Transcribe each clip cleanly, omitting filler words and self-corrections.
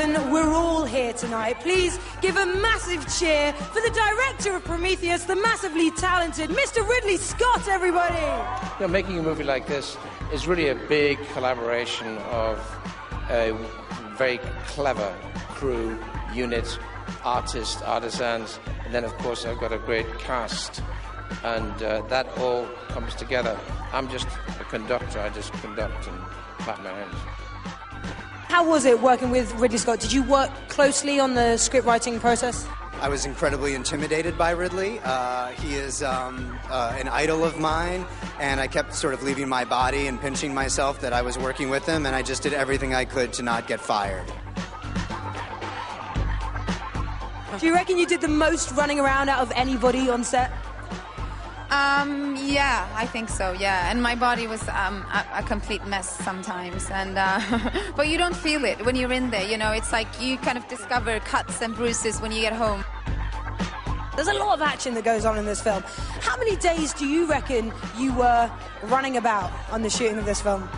reason we're all here tonight. Please give a massive cheer for the director of Prometheus, the massively talented Mr. Ridley Scott, everybody! You know, making a movie like this is really a big collaboration of a very clever crew, unit, artists, artisans, and then, of course, I've got a great cast. And that all comes together. I'm just a conductor. I just conduct and clap my hands. How was it working with Ridley Scott? Did you work closely on the script writing process? I was incredibly intimidated by Ridley. He is an idol of mine, and I kept sort of leaving my body and pinching myself that I was working with him, and I just did everything I could to not get fired. Do you reckon you did the most running around out of anybody on set? Yeah, I think so, yeah. And my body was a complete mess sometimes. And but you don't feel it when you're in there, you know. It's like you kind of discover cuts and bruises when you get home. There's a lot of action that goes on in this film. How many days do you reckon you were running about on the shooting of this film?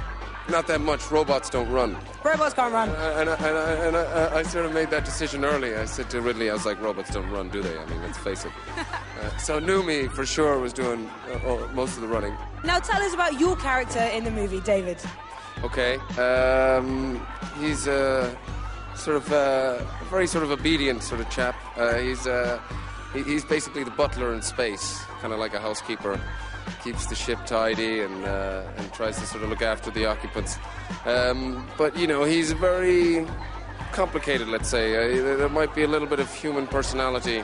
Not that much. Robots don't run. Robots can't run. And I sort of made that decision early. I said to Ridley, I was like, robots don't run, do they? I mean, let's face it. So Noomi, for sure, was doing most of the running. Now tell us about your character in the movie, David. Okay. He's a sort of very sort of obedient sort of chap. He's basically the butler in space, kind of like a housekeeper. Keeps the ship tidy and tries to sort of look after the occupants. But, you know, he's very complicated, let's say. There might be a little bit of human personality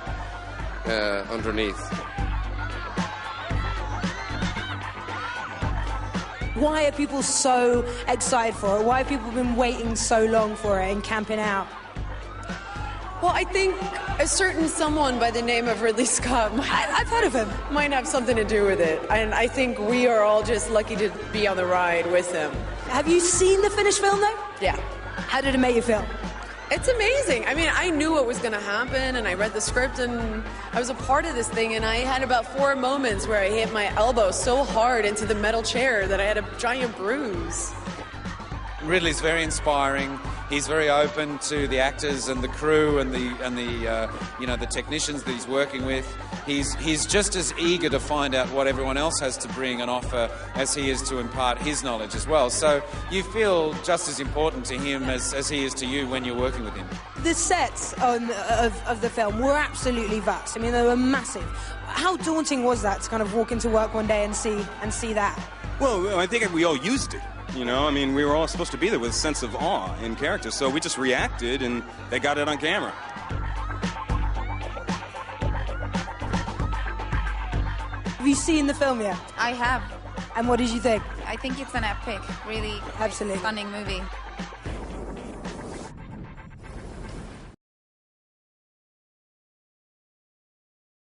underneath. Why are people so excited for it? Why have people been waiting so long for it and camping out? Well, I think a certain someone by the name of Ridley Scott I've heard of him. Might have something to do with it. And I think we are all just lucky to be on the ride with him. Have you seen the finished film, though? Yeah. How did it make you feel? It's amazing. I mean, I knew what was going to happen, and I read the script, and I was a part of this thing, and I had about 4 moments where I hit my elbow so hard into the metal chair that I had a giant bruise. Ridley's very inspiring. He's very open to the actors and the crew and the technicians that he's working with. He's just as eager to find out what everyone else has to bring and offer as he is to impart his knowledge as well. So you feel just as important to him as he is to you when you're working with him. The sets of the film were absolutely vast. I mean, they were massive. How daunting was that to kind of walk into work one day and see that? Well, I think we all used it. You know, I mean, we were all supposed to be there with a sense of awe in character, so we just reacted, and they got it on camera. Have you seen the film yet? I have. And what did you think? I think it's an epic, really absolutely stunning movie.